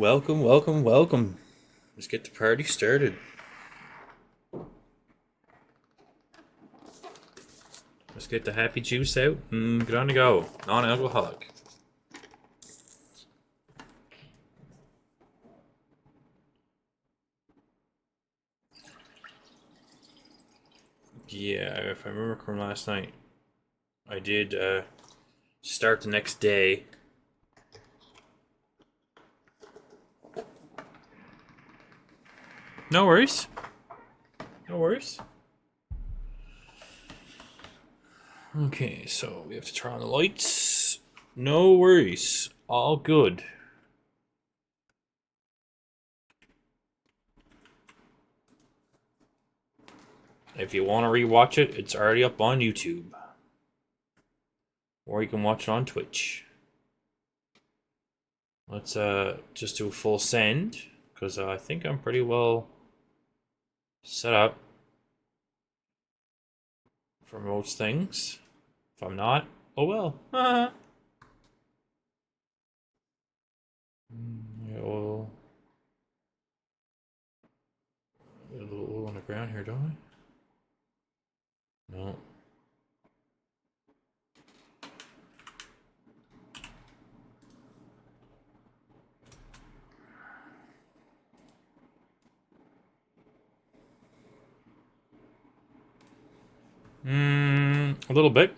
Welcome, welcome, welcome. Let's get the party started. Let's get the happy juice out and get on the go. Non-alcoholic. Yeah, if I remember from last night, I did start the next day. No worries. No worries. Okay, so we have to turn on the lights. No worries. All good. If you want to rewatch it, it's already up on YouTube. Or you can watch it on Twitch. Let's just do a full send, because I think I'm pretty well set up for most things. If I'm not, oh well. Oil. Got a little oil on the ground here, don't I? No. A little bit.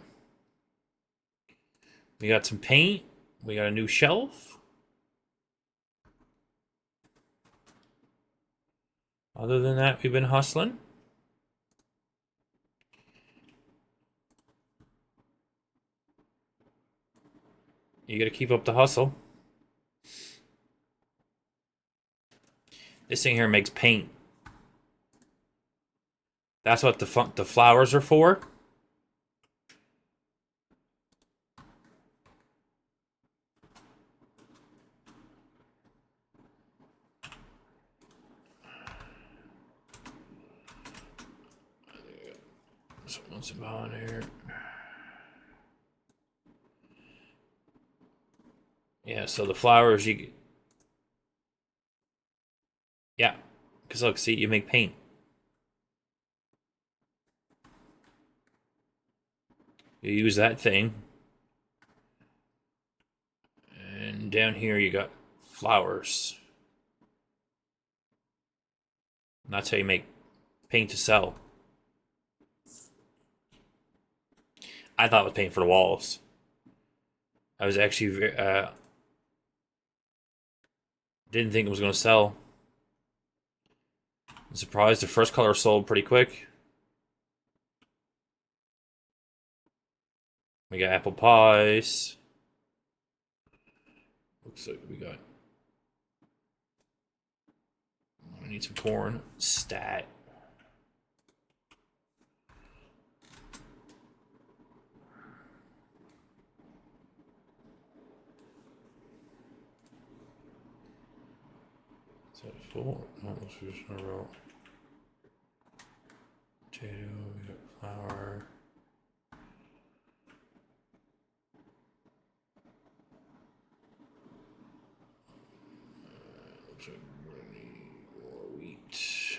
We got some paint. We got a new shelf. Other than that, we've been hustling. You gotta keep up the hustle. This thing here makes paint. That's what the flowers are for. What's about here? Yeah, so the flowers yeah, because look, see, you make paint. You use that thing, and down here you got flowers. And that's how you make paint to sell. I thought it was paint for the walls. I was actually didn't think it was going to sell. I'm surprised the first color sold pretty quick. We got apple pies. Looks like we got. I need some corn. Stat. Is that full? No, let's just in a row. Potato, we got flour. Looks like we're gonna need more wheat.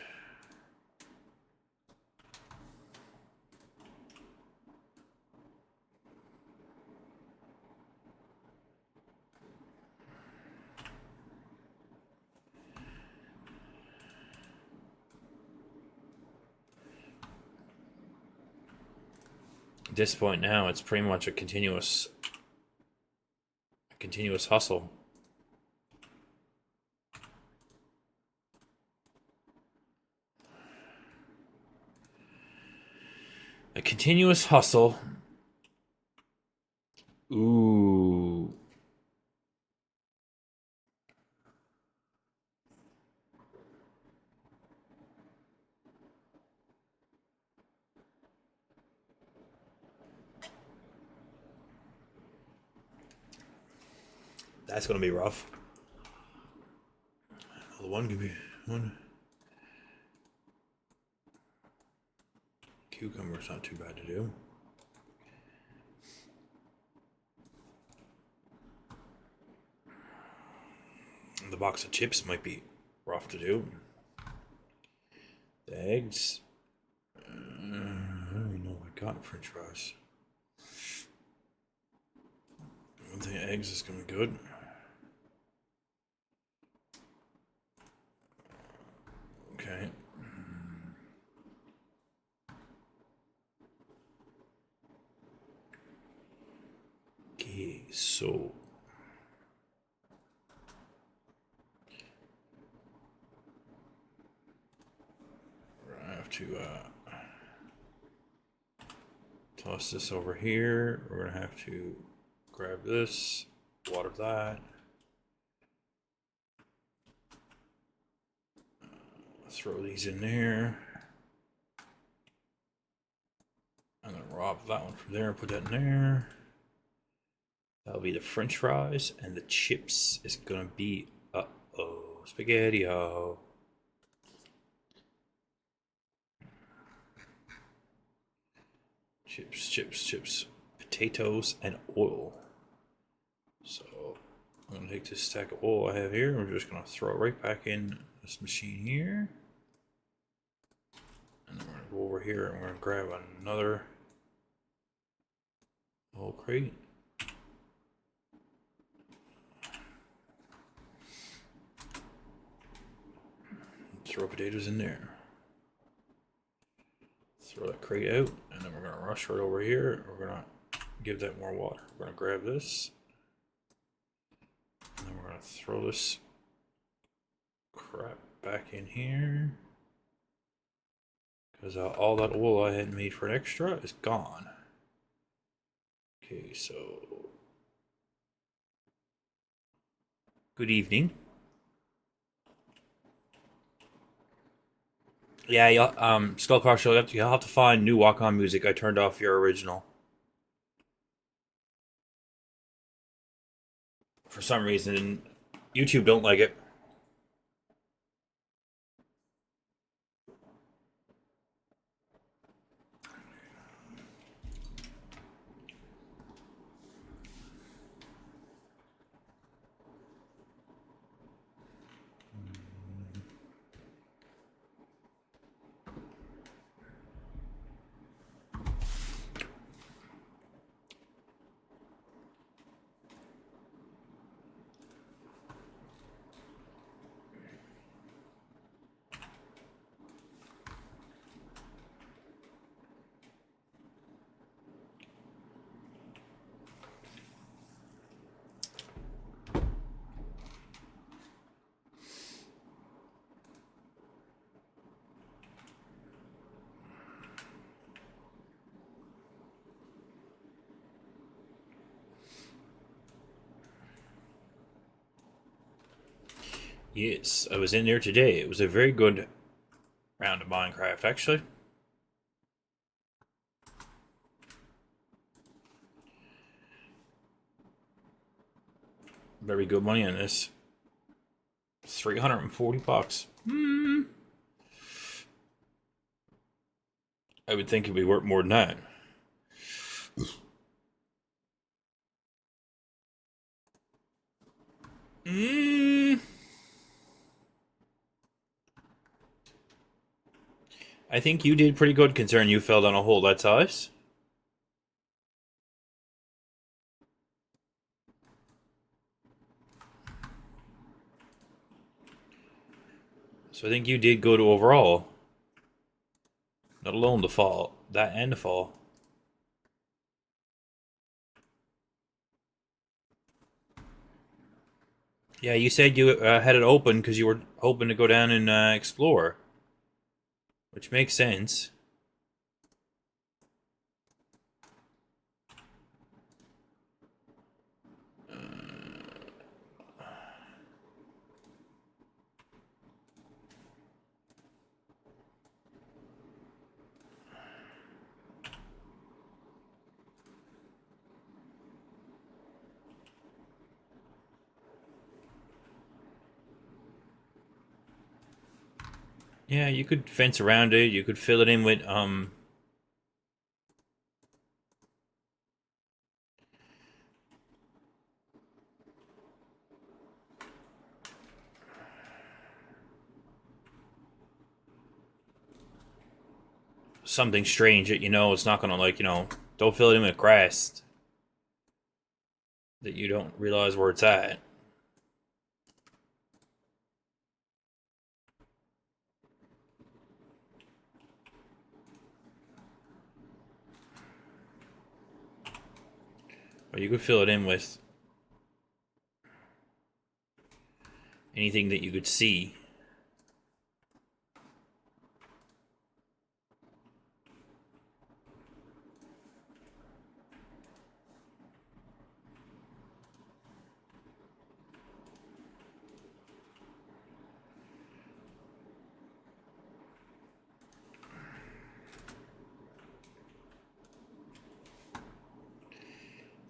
At this point now, it's pretty much a continuous hustle. A continuous hustle. Ooh. That's gonna be rough. Well, one could be one. Cucumber's not too bad to do. The box of chips might be rough to do. The eggs. I don't even know what I got in French fries. I don't think eggs is gonna be good. Okay. Okay, so we're gonna have to toss this over here. We're gonna have to grab this, water that. Throw these in there. I'm gonna rob that one from there and put that in there. That'll be the French fries, and the chips is gonna be spaghetti-o. Chips, chips, chips, potatoes, and oil. So I'm gonna take this stack of oil I have here, and we're just gonna throw it right back in this machine here. And then we're gonna go over here and we're gonna grab another whole crate. Throw potatoes in there. Throw that crate out, and then we're gonna rush right over here. We're gonna give that more water. We're gonna grab this, and then we're gonna throw this crap back in here. Because all that oil I had made for an extra is gone. Okay, so good evening. Yeah, Skullcrusher, you'll have to find new walk-on music. I turned off your original. For some reason, YouTube don't like it. Yes, I was in there today. It was a very good round of Minecraft, actually. Very good money on this. 340 bucks. I would think it'd be worth more than that. I think you did pretty good considering you fell down a hole that size. So I think you did good overall. Not alone the fall. That and the fall. Yeah, you said you had it open because you were hoping to go down and explore. Which makes sense. Yeah, you could fence around it. You could fill it in with something strange that you know it's not gonna like, don't fill it in with grass that you don't realize where it's at. Or you could fill it in with anything that you could see.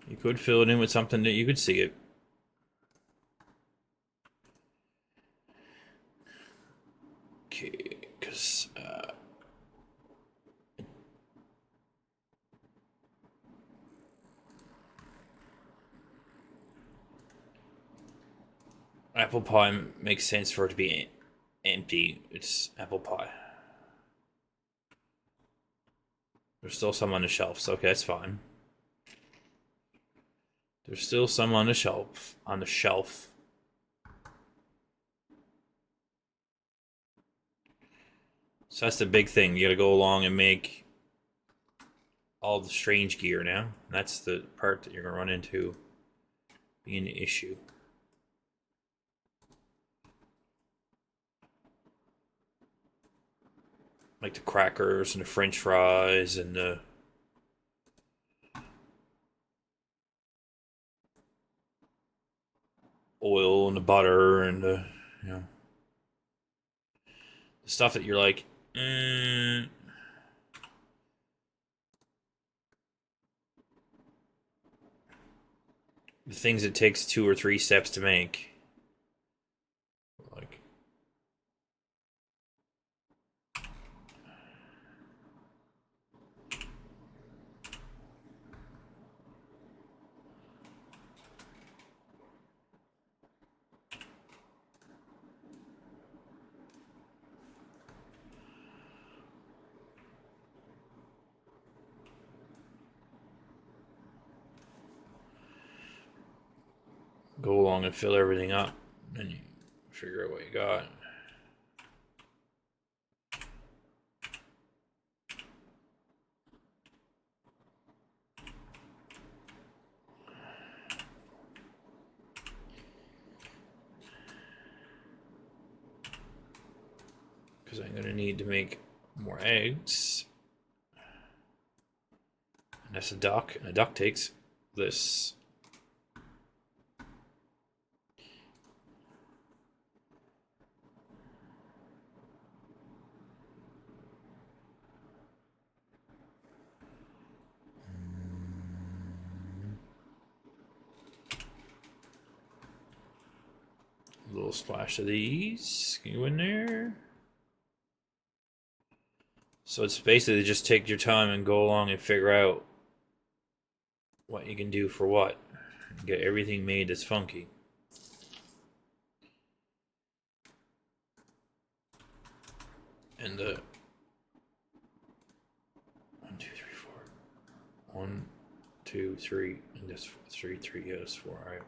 You could fill it in with something that you could see it. Okay, because apple pie makes sense for it to be empty. It's apple pie. There's still some on the shelves. Okay, that's fine. There's still some on the shelf. On the shelf. So that's the big thing. You gotta go along and make all the strange gear now. That's the part that you're gonna run into being the issue. Like the crackers and the french fries and the oil and the butter and the, the stuff that you're like, the things it takes 2 or 3 steps to make. Like, go along and fill everything up, and you figure out what you got. Because I'm going to need to make more eggs. And that's a duck, and a duck takes this. A little splash of these. Can you go in there? So it's basically just take your time and go along and figure out what you can do for what. And get everything made that's funky. And the 1, 2, 3, 4. 1, 2, 3, and that's 3, 3, yeah, that's 4. Alright.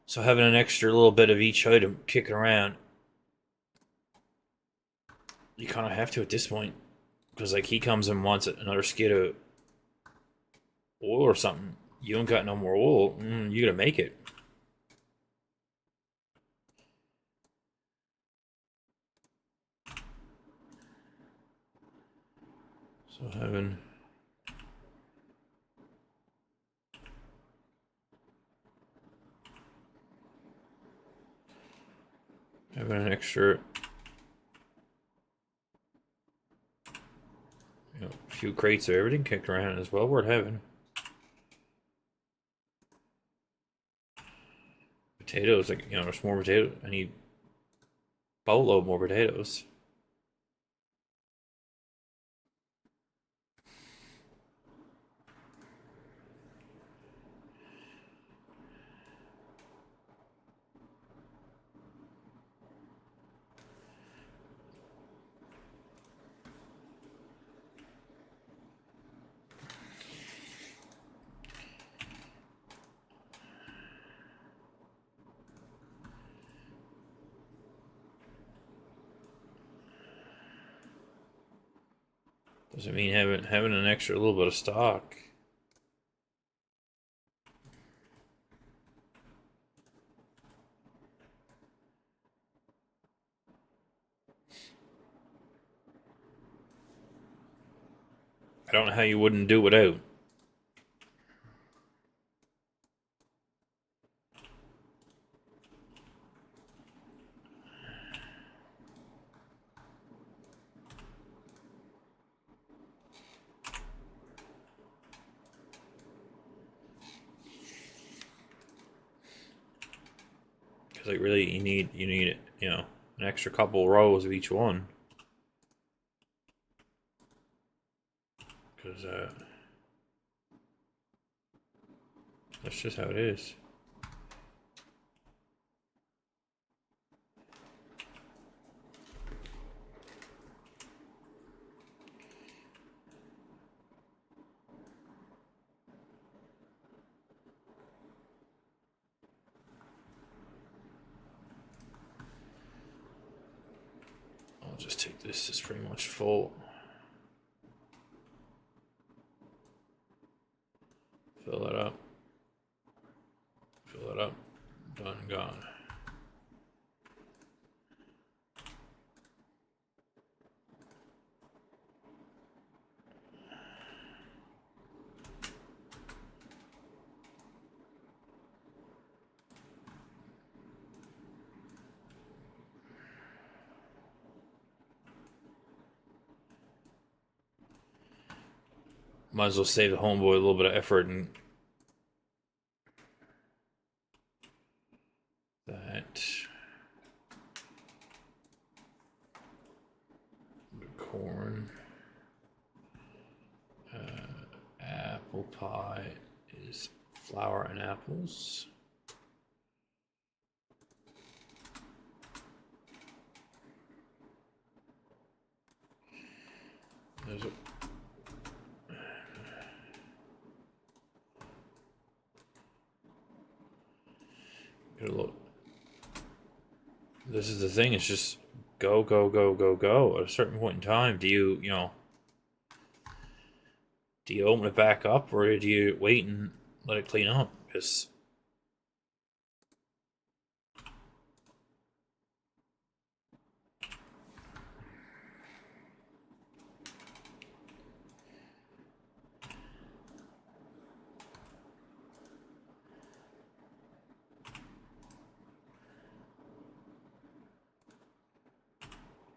So having an extra little bit of each item kicking around, you kind of have to at this point, because like he comes and wants another skid of oil or something. You don't got no more oil. You gotta make it. So having an extra, a few crates of everything kicked around is well worth having. Potatoes, like, there's more potatoes. I need boatload more potatoes. Doesn't mean having an extra little bit of stock. I don't know how you wouldn't do without. Because like really, you need an extra couple rows of each one. Because that's just how it is. I'll just take this. It's pretty much full. Fill it up. Fill it up. Done and gone. Might as well save the homeboy a little bit of effort and that. Corn. Apple pie is flour and apples. There's a get a look. This is the thing, it's just go, go, go, go, go. At a certain point in time, do you open it back up or do you wait and let it clean up? Because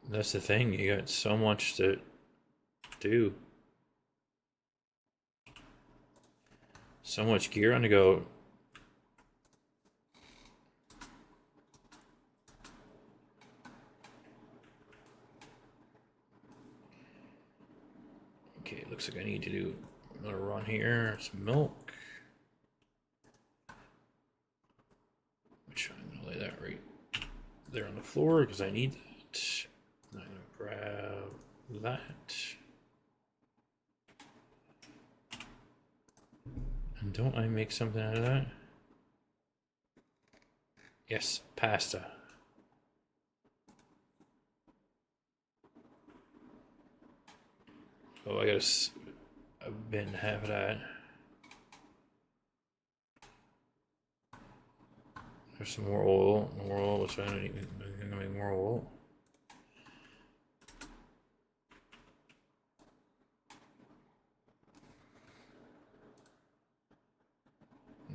that's the thing, you got so much to do. So much gear on the go. Okay, looks like I need to do another run here. Some milk. Which I'm gonna lay that right there on the floor because I need that. I'm gonna grab that. And don't I make something out of that? Yes, pasta. Oh, I got a bin half of that. There's some more oil, which I don't even, I'm gonna make more oil.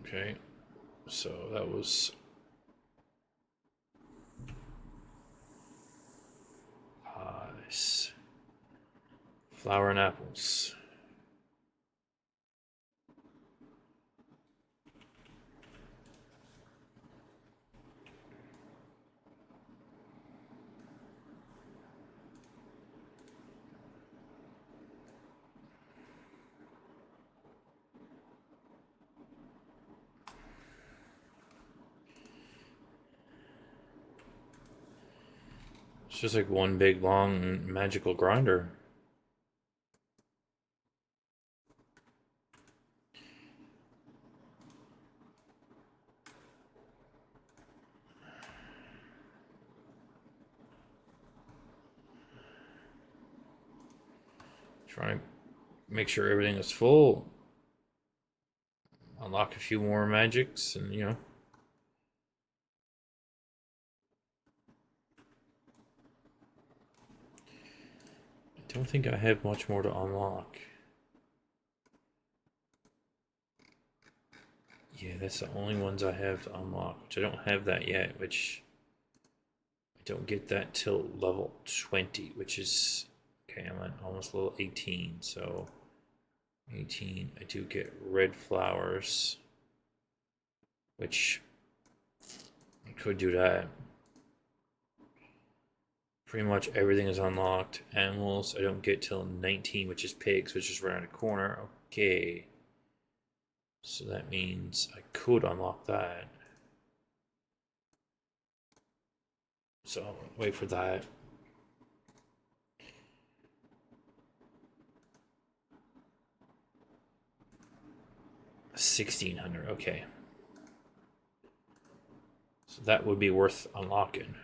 Okay, so that was pies, flour and apples. It's just like one big long magical grinder. Trying to make sure everything is full. Unlock a few more magics, and you know. I don't think I have much more to unlock. Yeah, that's the only ones I have to unlock, which I don't have that yet, which I don't get that till level 20, which is, okay, I'm at almost level 18, so 18, I do get red flowers, which I could do that. Pretty much everything is unlocked. Animals, I don't get till 19, which is pigs, which is around the corner. Okay. So that means I could unlock that. So I'll wait for that. $1,600, okay. So that would be worth unlocking.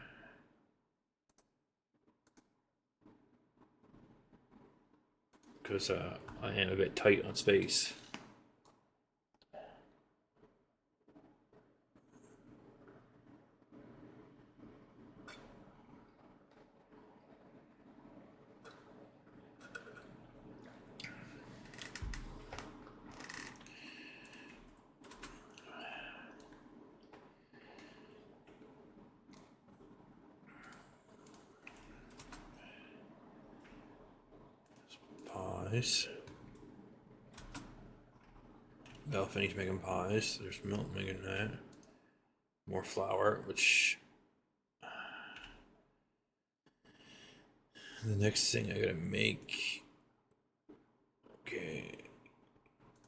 Because I am a bit tight on space. Pies. They'll finish making pies. There's milk making that. More flour, which the next thing I gotta make. Okay.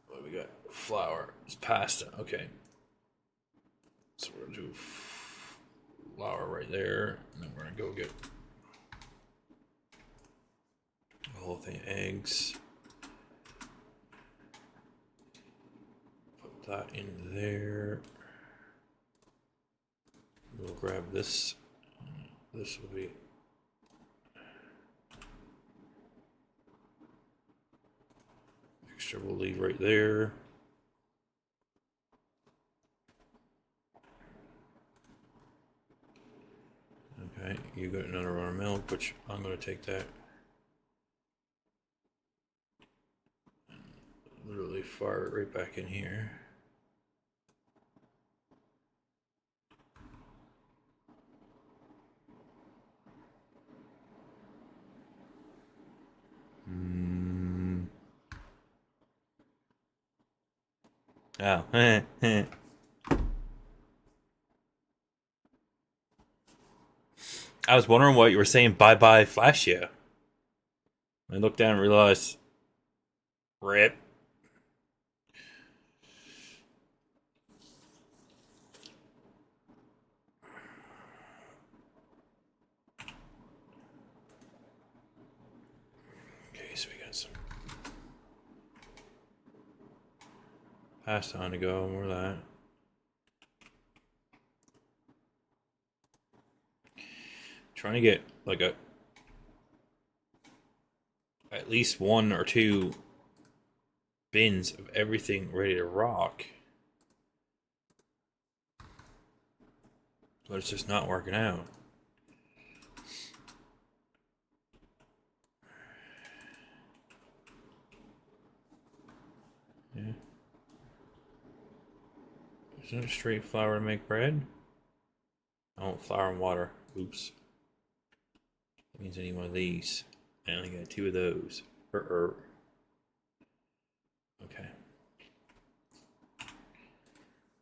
What do we got? Flour. It's pasta. Okay. So we're gonna do flour right there, and then we're gonna go get the whole thing of eggs. Put that in there. We'll grab this. This will be extra. We'll leave right there. Okay, you got another run of milk, which I'm gonna take that. Literally fire it right back in here. Oh, I was wondering what you were saying. Bye bye, Flash. Yeah. I looked down and realized, rip. Okay, so we got some pasta on to go. More of that. Trying to get like at least one or two bins of everything ready to rock. But it's just not working out. Yeah. Isn't it straight flour to make bread? I want flour and water. Oops. That means I need one of these. I only got two of those. Okay.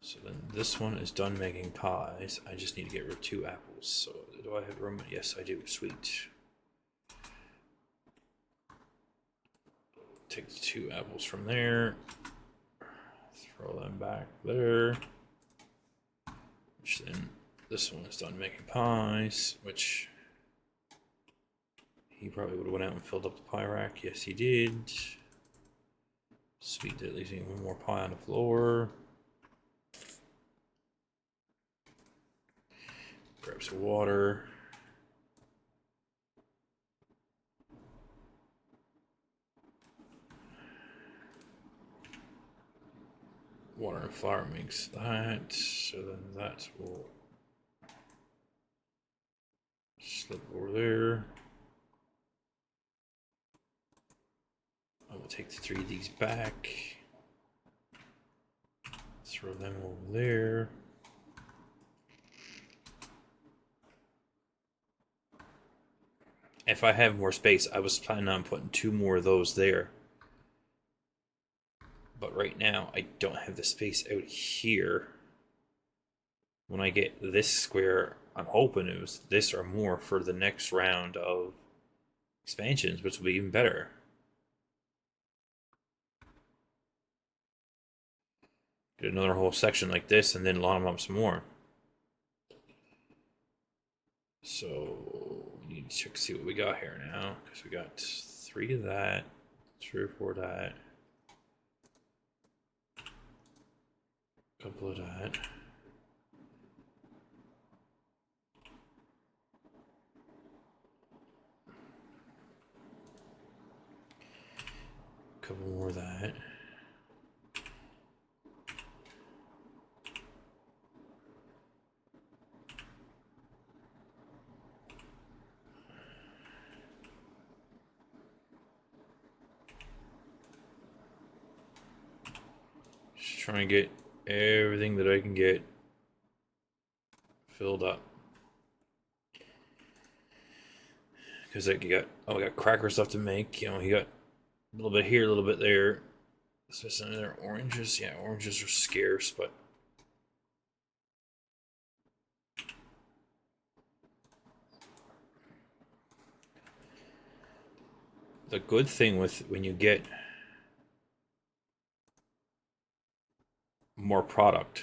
So then this one is done making pies. I just need to get rid of 2 apples. So do I have room? Yes, I do. Sweet. Take the 2 apples from there. Throw them back there. Which then this one is done making pies, which he probably would have went out and filled up the pie rack. Yes, he did. Sweet, that leaves me one more pie on the floor. Grab some water. water and flour makes that. So then that will slip over there. I will take the 3 of these back. Throw them over there. If I have more space, I was planning on putting 2 more of those there. But right now, I don't have the space out here. When I get this square, I'm hoping it was this or more for the next round of expansions, which will be even better. Get another whole section like this and then line them up some more. So we need to check see what we got here now, because we got 3 of that, 3 or 4 of that, a couple of that. A couple more of that. Just trying to get everything that I can get filled up. Because like you got, oh, we got cracker stuff to make. You know, you got a little bit here, a little bit there. So some of their oranges. Yeah, oranges are scarce, but the good thing with when you get more product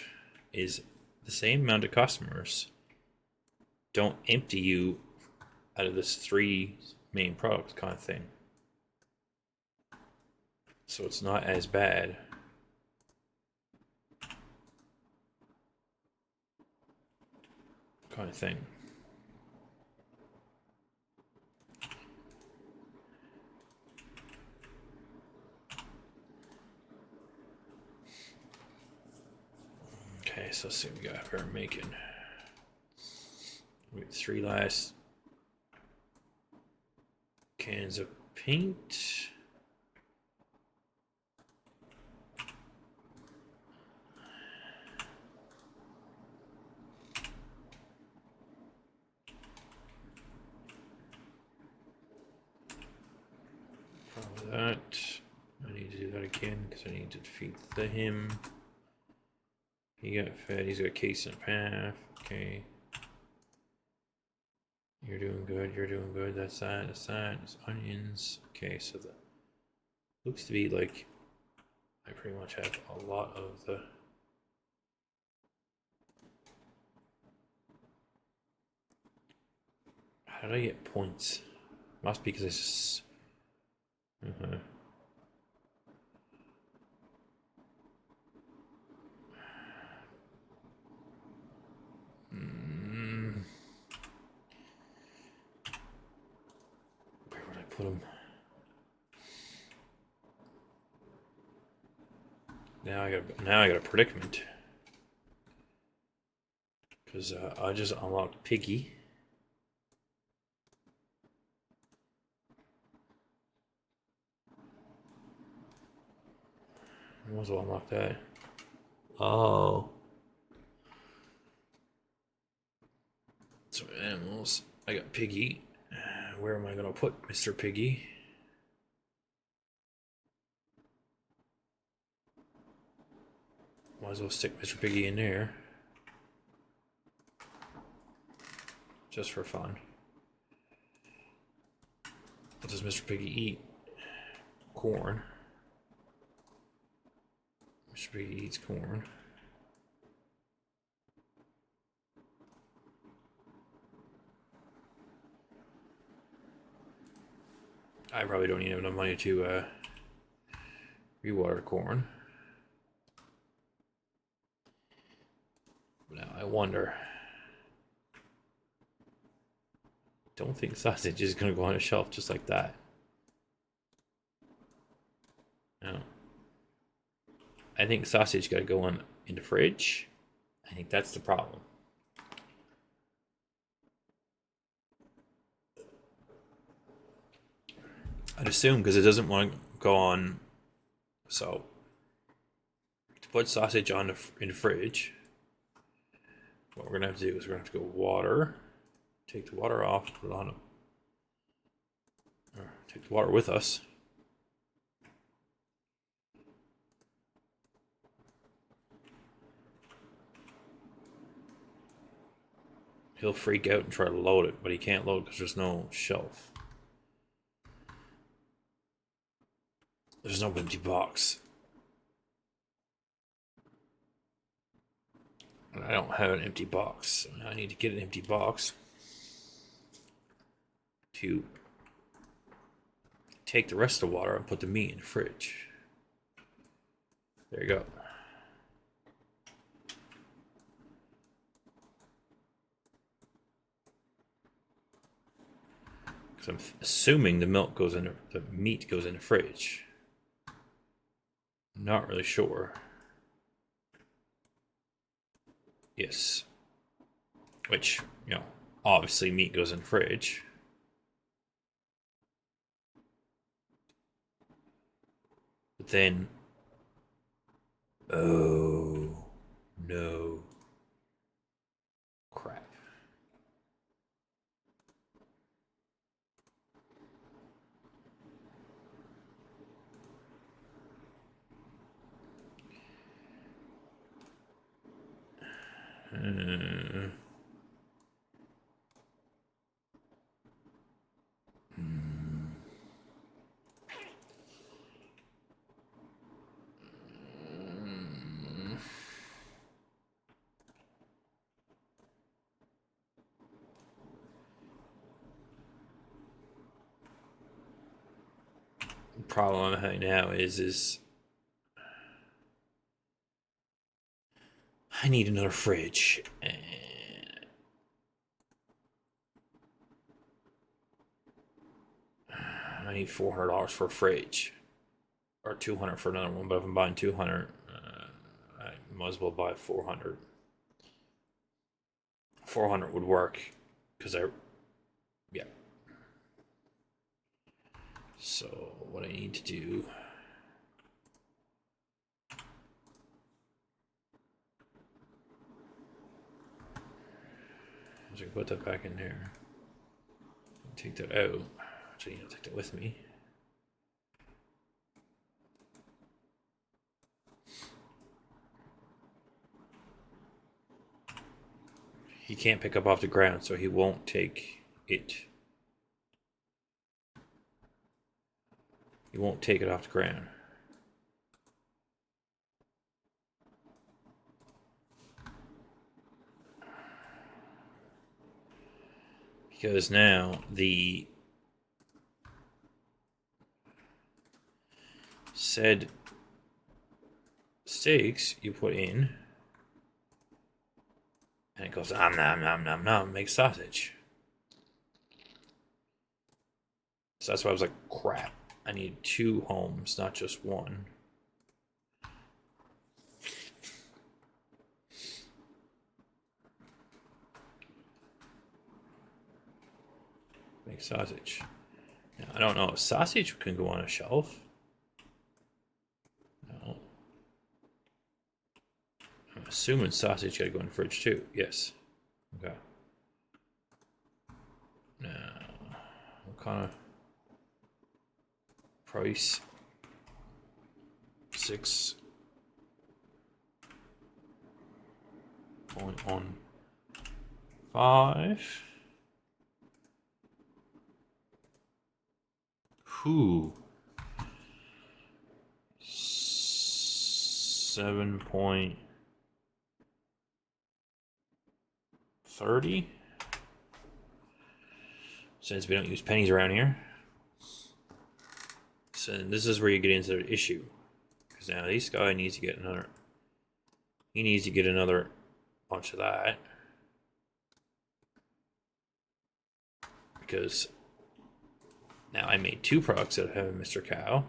is the same amount of customers don't empty you out of this 3 main products kind of thing. So it's not as bad. Kind of thing. Okay, so let's see what we got here making. We got 3 last cans of paint. Probably that. I need to do that again because I need to feed him. He got fed. He's got a case and a half. Okay. You're doing good. You're doing good. That's that. That's that. It's onions. Okay, so the looks to be like I pretty much have a lot of the. How did I get points? Must be because I just. Where would I put them? Now I got a predicament. Because I just unlocked Piggy. I might as well unlock that. Oh. So animals. I got Piggy. Where am I going to put Mr. Piggy? Might as well stick Mr. Piggy in there. Just for fun. What does Mr. Piggy eat? Corn. Mr. Piggy eats corn. I probably don't even have enough money to rewater corn. But now I wonder. Don't think sausage is going to go on a shelf just like that. No. I think sausage got to go in the fridge. I think that's the problem. I'd assume because it doesn't want to go on. So to put sausage on in the fridge, what we're gonna have to do is we're gonna have to go water, take the water off, put it on, or take the water with us. He'll freak out and try to load it, but he can't load because there's no shelf. There's no empty box. And I don't have an empty box, so I need to get an empty box to take the rest of the water and put the meat in the fridge. There you go. Because I'm assuming the meat goes in the fridge. Not really sure. Yes. Which, obviously meat goes in the fridge. But then, oh no. Crap. The problem I'm having now is I need another fridge. And I need $400 for a fridge, or $200 for another one. But if I'm buying $200, I might as well buy $400. $400 would work because yeah. So what I need to do is I put that back in there. Take that out. Actually, take that with me. He can't pick up off the ground, so he won't take it. He won't take it off the ground. Because now the said steaks you put in, and it goes nom nom nom nom nom, makes sausage. So that's why I was like, crap, I need 2 homes, not just one. Make sausage. Now, I don't know if sausage can go on a shelf. No. I'm assuming sausage gotta go in the fridge too. Yes. Okay. Now, what kind of price? 6.15. Who? 7.30. Since we don't use pennies around here. So this is where you get into the issue. Because now this guy needs to get another. He needs to get another bunch of that. Because now I made 2 products out of having Mr. Cow.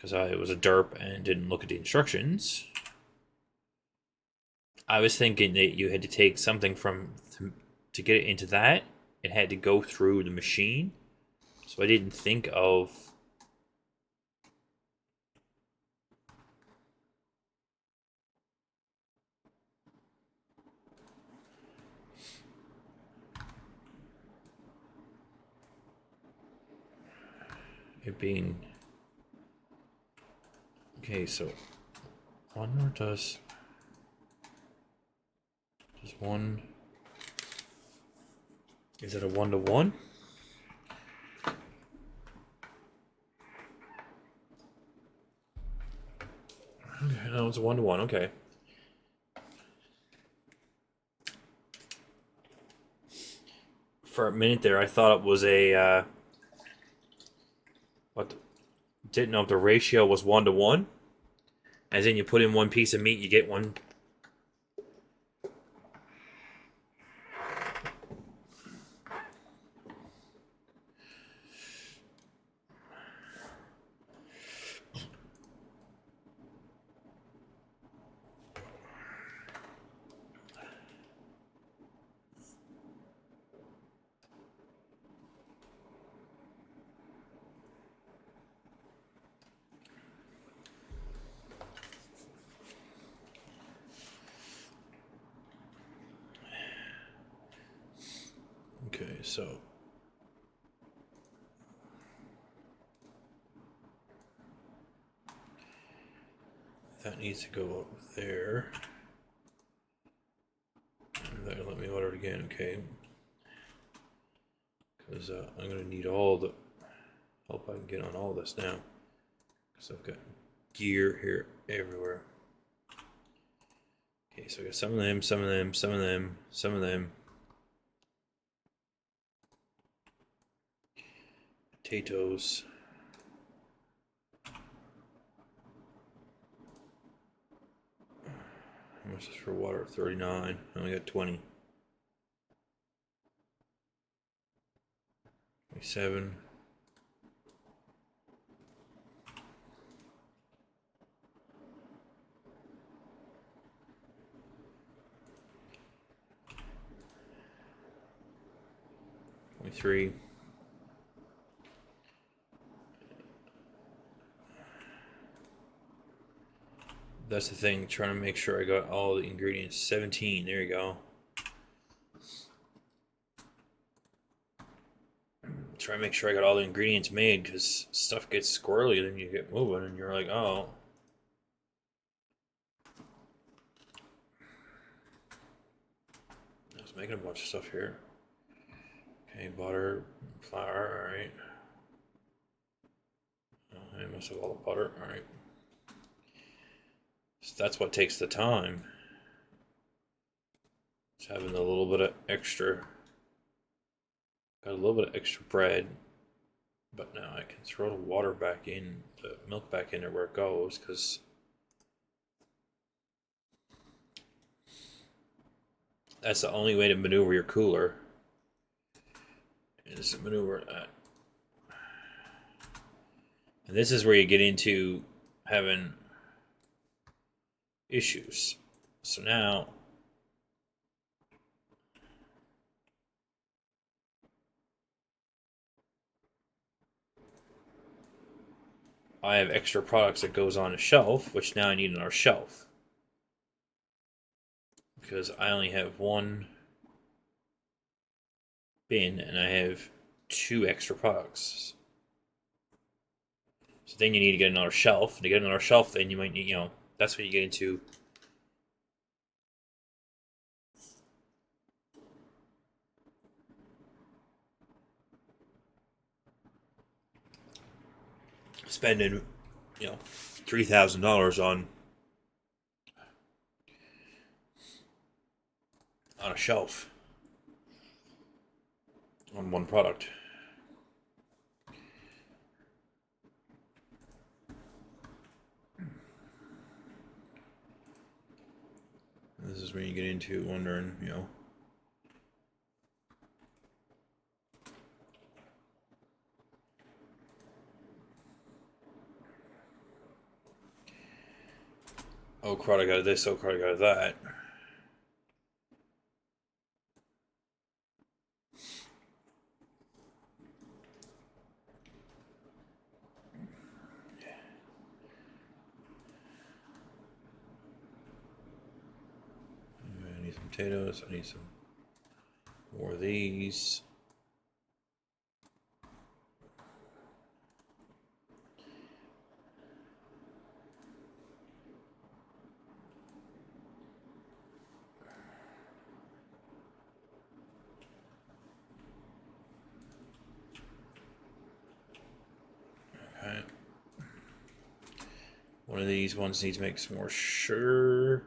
because I was a derp and didn't look at the instructions. I was thinking that you had to take something from to get it into that. It had to go through the machine, so I didn't think of it being okay. So one more does one. Is it a 1-to-1? Okay, no, it's a 1-to-1. Okay. For a minute there, I thought it was a. What? Didn't know if the ratio was 1-to-1. As in, you put in one piece of meat, you get one. Okay, so that needs to go up there. There, let me order it again, okay? Because I'm going to need all the help I can get on all this now. Because I've got gear here everywhere. Okay, so I got some of them, some of them, some of them, some of them. Potatoes. How much is for water? 39. I only got 20. 27. Three. That's the thing, trying to make sure I got all the ingredients. 17, there you go. Try to make sure I got all the ingredients made, because stuff gets squirrely, then you get moving, and you're like, oh. I was making a bunch of stuff here. Okay, butter, flour, alright. I must have all the butter, alright. So that's what takes the time. It's having a little bit of extra. Got a little bit of extra bread. But now I can throw the water back in, the milk back in there where it goes, because that's the only way to maneuver your cooler. Is to maneuver that. And this is where you get into having issues. So now I have extra products that goes on a shelf, which now I need on our shelf. Because I only have one bin and I have 2 extra products. So then you need to get another shelf. To get another shelf, then you might need, that's what you get into. Spending, $3,000 on a shelf on one product. This is when you get into wondering, Oh crud, I got this, oh crud, I got that. I need some potatoes, I need some more of these. Okay. One of these ones needs to make some more sugar.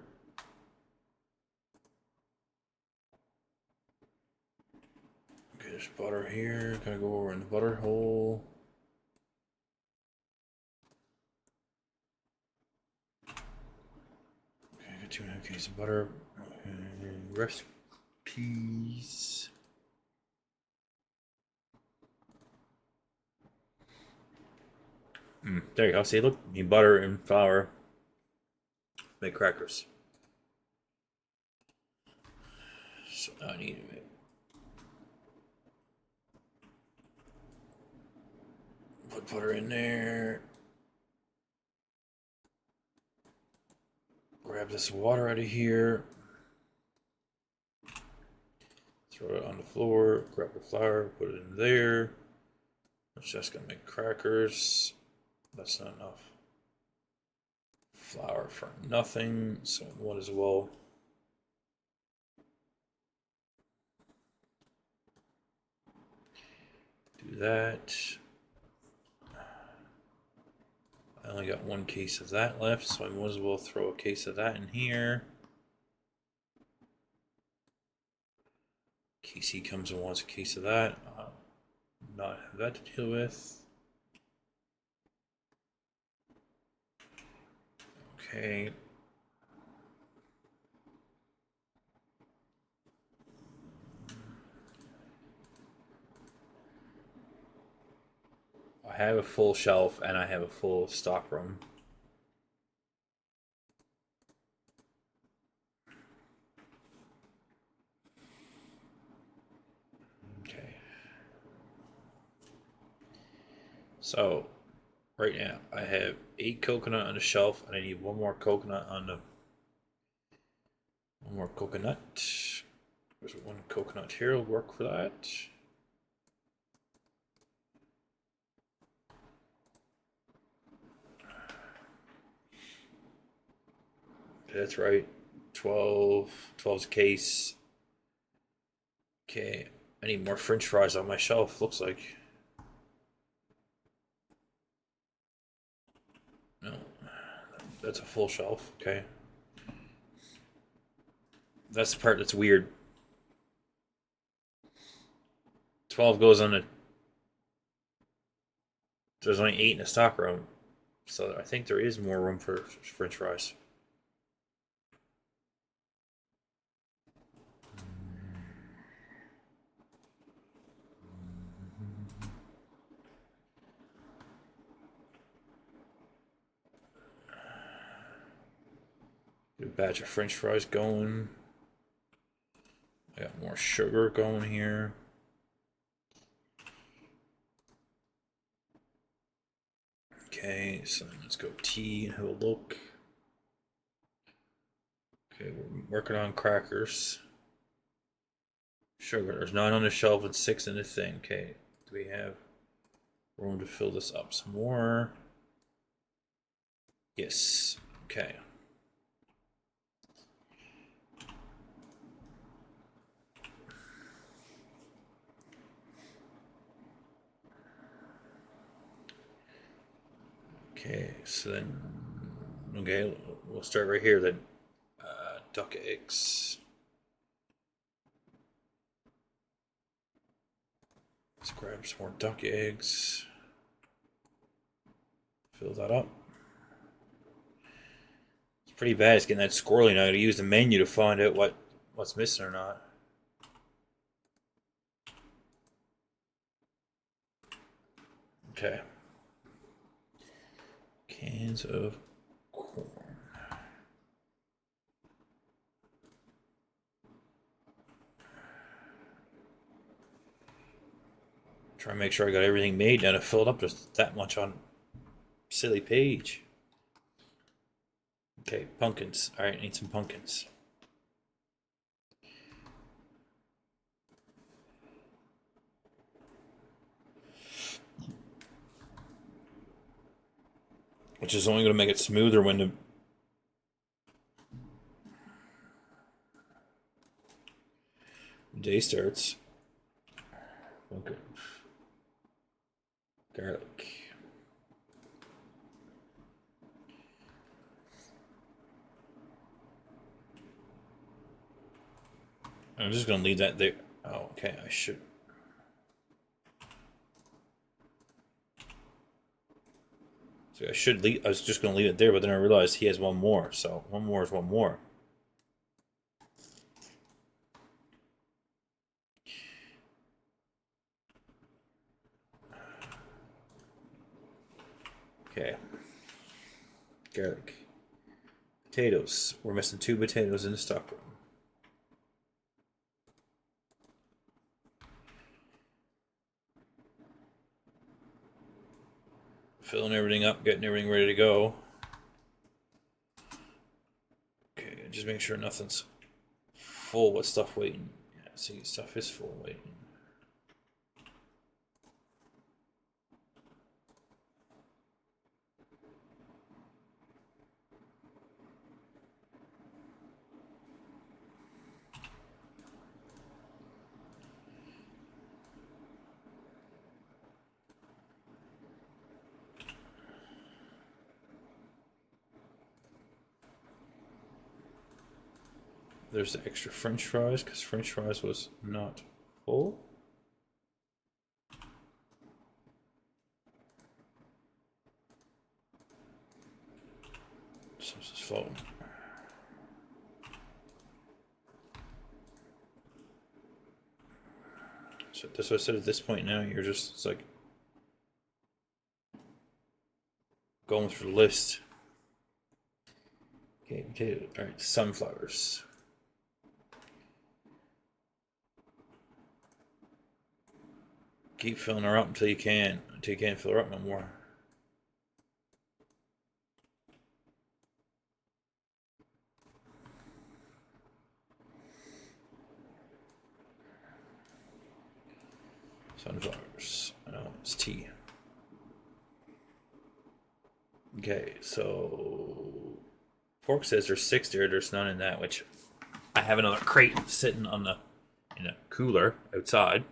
Okay, there's butter here. Gotta go over in the butter hole. Okay, I got 2.5 cases of butter. Okay, recipes. There you go. See, look, you butter and flour make crackers. So I need to put butter in there. Grab this water out of here. Throw it on the floor. Grab the flour, put it in there. It's just gonna make crackers. That's not enough flour for nothing, so I might as well do that. I only got 1 case of that left, so I might as well throw a case of that in here. Casey comes and wants a case of that. Not have that to deal with. Okay. I have a full shelf and I have a full stock room. Okay. So, right now, I have 8 coconut on the shelf and I need one more coconut on the... One more coconut. There's 1 coconut here, will work for that. That's right. 12. 12's a case. Okay. I need more french fries on my shelf, looks like. No. That's a full shelf. Okay. That's the part that's weird. 12 goes on the... There's only 8 in the stock room. So I think there is more room for french fries. Get a batch of french fries going. I got more sugar going here. Okay, so let's go tea and have a look. Okay, we're working on crackers. Sugar, there's 9 on the shelf and 6 in the thing. Okay, do we have room to fill this up some more? Yes, okay. Okay, so then, okay, we'll start right here then. Duck eggs. Let's grab some more duck eggs. Fill that up. It's pretty bad. It's getting that squirrely now. I gotta use the menu to find out what's missing or not. Okay. Cans of corn. Try and make sure I got everything made now to fill it up just that much on silly page. Okay, pumpkins. Alright, I need some pumpkins. Which is only going to make it smoother when the day starts. Okay. Garlic. I'm just going to leave that there. Oh, okay, I should. So I should leave. I was just going to leave it there, but then I realized he has one more. So one more is one more. Okay. Garlic. Potatoes. We're missing 2 potatoes in the stockroom. Filling everything up, getting everything ready to go. Okay, just make sure nothing's full with stuff waiting. Yeah, see, stuff is full waiting. There's the extra French fries because French fries was not full. So this is floating. So that's what I said at this point now. You're just, it's like going through the list. Okay, potato. All right, sunflowers. Keep filling her up until you can't fill her up no more. Sunflowers. No, it's tea. Okay, so Pork says there's 6 there. There's none in that, which I have another crate sitting on the in a cooler outside.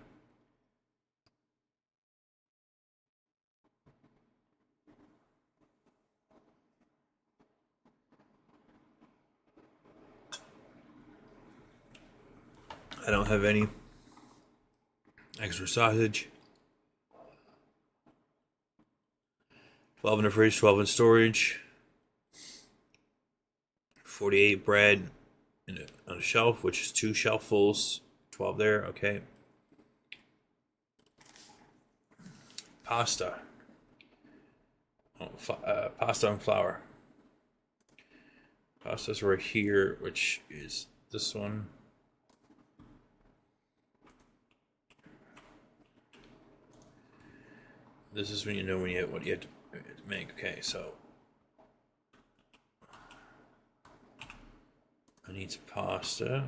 I don't have any extra sausage. 12 in the fridge, 12 in storage. 48 bread on a shelf, which is 2 shelffuls. 12 there, okay. Pasta. Pasta and flour. Pasta's right here, which is this one. This is when you know what you have to make. Okay, so I need some pasta,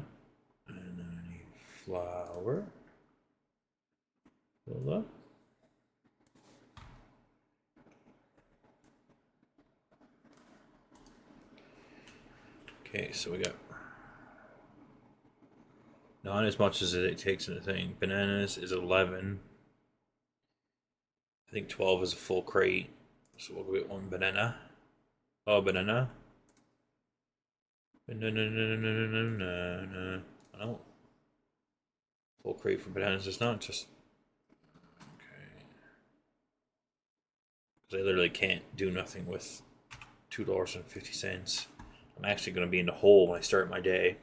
and then I need flour. Hold up. Okay, so we got not as much as it takes in the thing. Bananas is 11. I think 12 is a full crate, so we'll get 1 banana. Oh, banana. Banana. Oh. Full crate for bananas. It's not just. Okay. Because I literally can't do nothing with $2.50. I'm actually going to be in the hole when I start my day.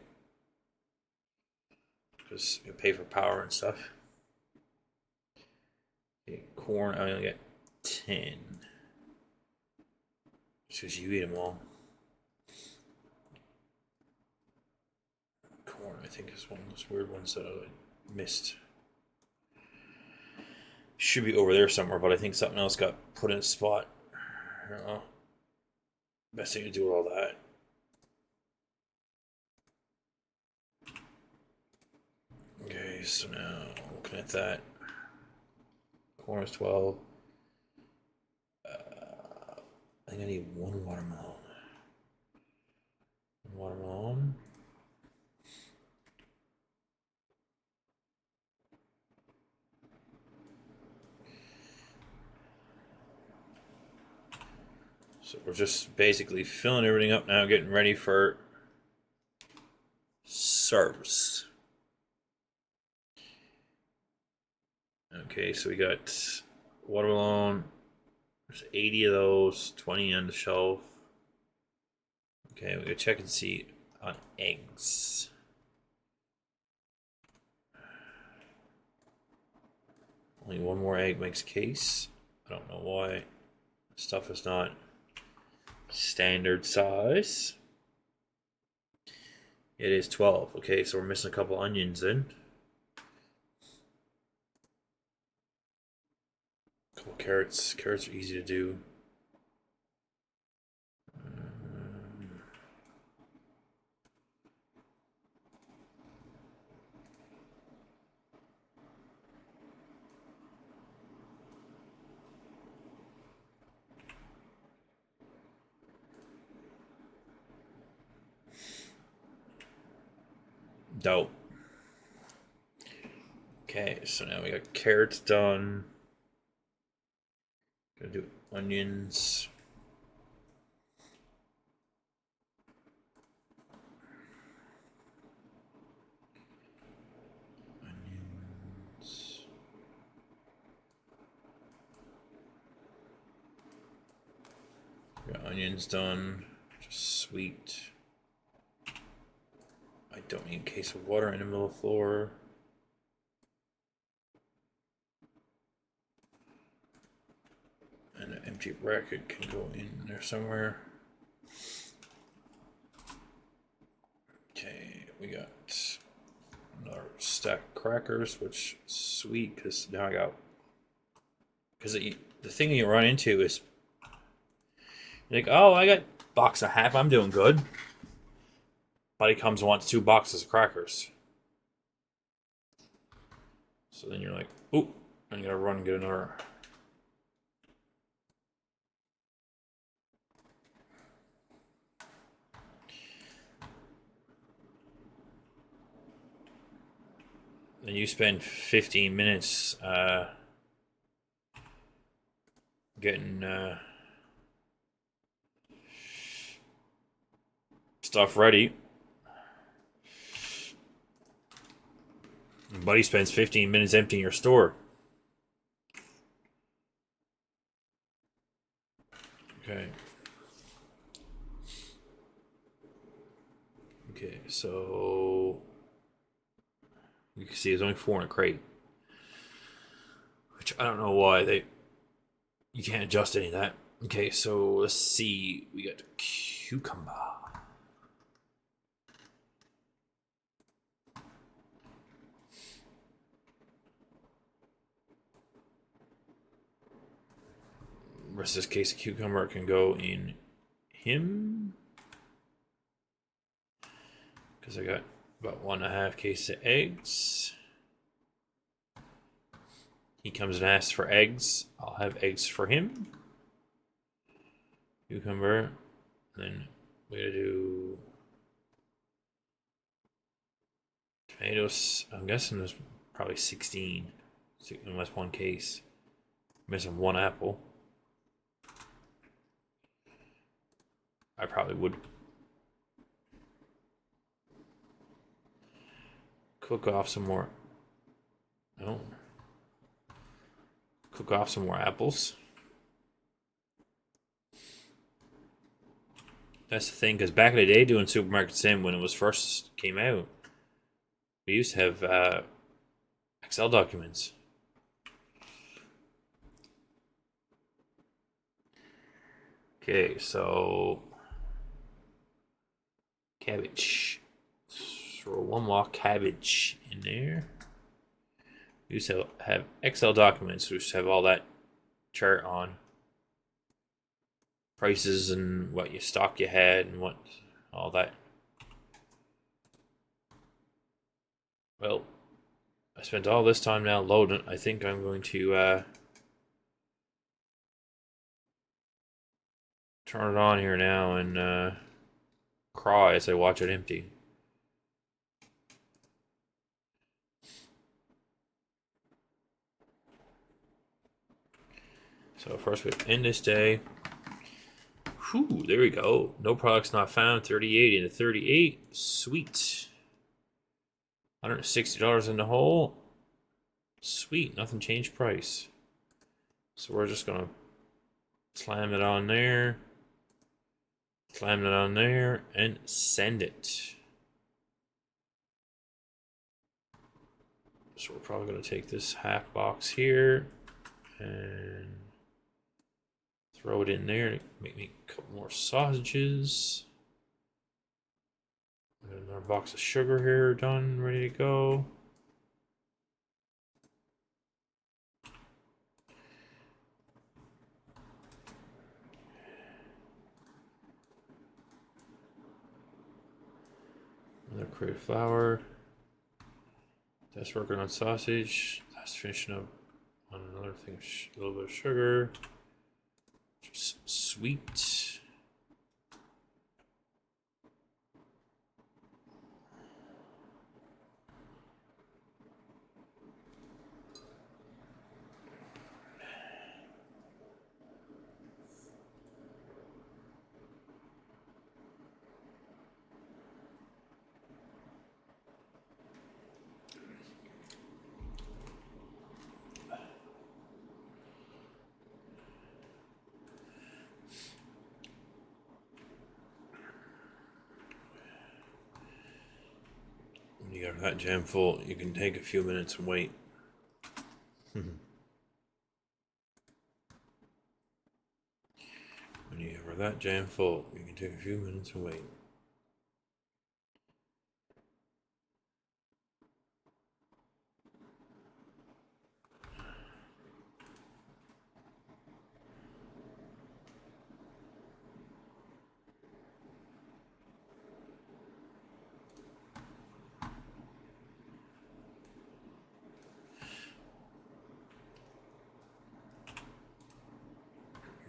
Because you pay for power and stuff. Okay, corn, I only get 10. Just because you eat them all. Corn, I think, is one of those weird ones that I missed. should be over there somewhere, but I think something else got put in a spot. I don't know. Best thing to do with all that. Okay, so now looking at that. Corner's 12. I think I need one watermelon. One watermelon. So we're just basically filling everything up now, getting ready for service. Okay, so we got watermelon. There's 80 of those, 20 on the shelf. Okay, we gotta check and see on eggs. Only one more egg makes a case. I don't know why stuff is not standard size. It is 12. Okay, so we're missing a couple onions then. A couple carrots. Carrots are easy to do. Dope. Okay, so now we got carrots done. Gonna do onions. Onions. Got onions done. Just sweet. I don't need a case of water in the middle of the floor. And an empty racket can go in there somewhere. Okay, we got another stack of crackers, which is sweet because now I got. Because the thing you run into is you're like, oh, I got a box and a half, I'm doing good. Buddy comes and wants 2 boxes of crackers. So then you're like, ooh, I'm gonna run and get another. Then you spend 15 minutes getting stuff ready. And Buddy spends 15 minutes emptying your store. Okay. Okay, so you can see there's only 4 in a crate. Which I don't know why you can't adjust any of that. Okay, so let's see. We got cucumber. Rest of this case of cucumber can go in him. Because I got about 1.5 cases of eggs. He comes and asks for eggs. I'll have eggs for him. Cucumber. Then we gotta do tomatoes. I'm guessing there's probably 16. Unless 1 case. Missing 1 apple. I probably would cook off some more. No. Cook off some more apples. That's the thing, because back in the day doing Supermarket Sim, when it was first came out, we used to have Excel documents. Okay, so cabbage. Throw 1 more cabbage in there. You just have Excel documents which have all that chart on prices and what you stock you had and what all that. Well, I spent all this time now loading. I think I'm going to turn it on here now and cry as I watch it empty. So first we end this day. Whew, there we go. No products not found. 38 into 38. Sweet. $160 in the hole. Sweet. Nothing changed price. So we're just gonna slam it on there. Slam it on there and send it. So we're probably gonna take this half box here and throw it in there. Make me a couple more sausages. Got another box of sugar here done, ready to go. Another crate of flour. That's working on sausage. That's finishing up on another thing, a little bit of sugar. Just sweet. When you got that jam full, you can take a few minutes and wait. When you have that jam full, you can take a few minutes and wait.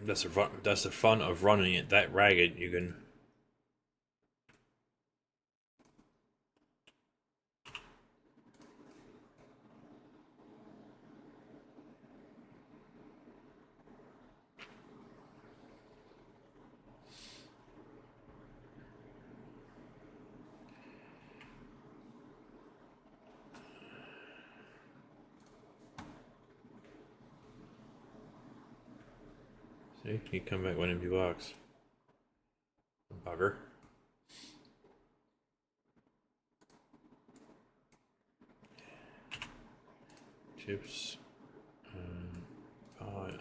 That's the fun of running it that ragged. You can see. You come back with an empty box. Bugger. Chips.